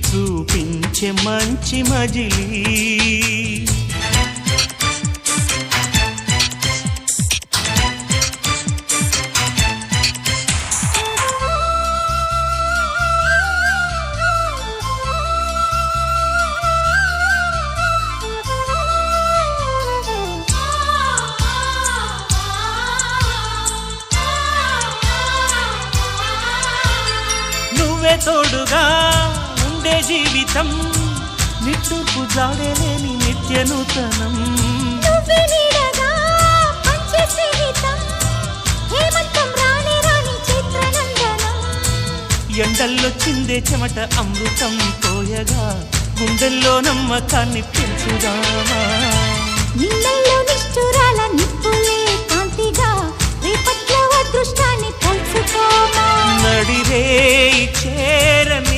చూపించే మంచి మజిలీ తోడుగా ఉండే జీవితం నిట్టూర్పు జాడలేని నిత్య నూతనం ఎండల్లో చిందే చెమట అమృతం పోయగా గుండెల్లో నమ్మకాన్ని పెంచుదామా నిన్నల్లో నిష్ఠురాల నిప్పులే కాంతిగా రేపట్లో అదృష్టాన్ని పంచుకోమా నడిరే చేరన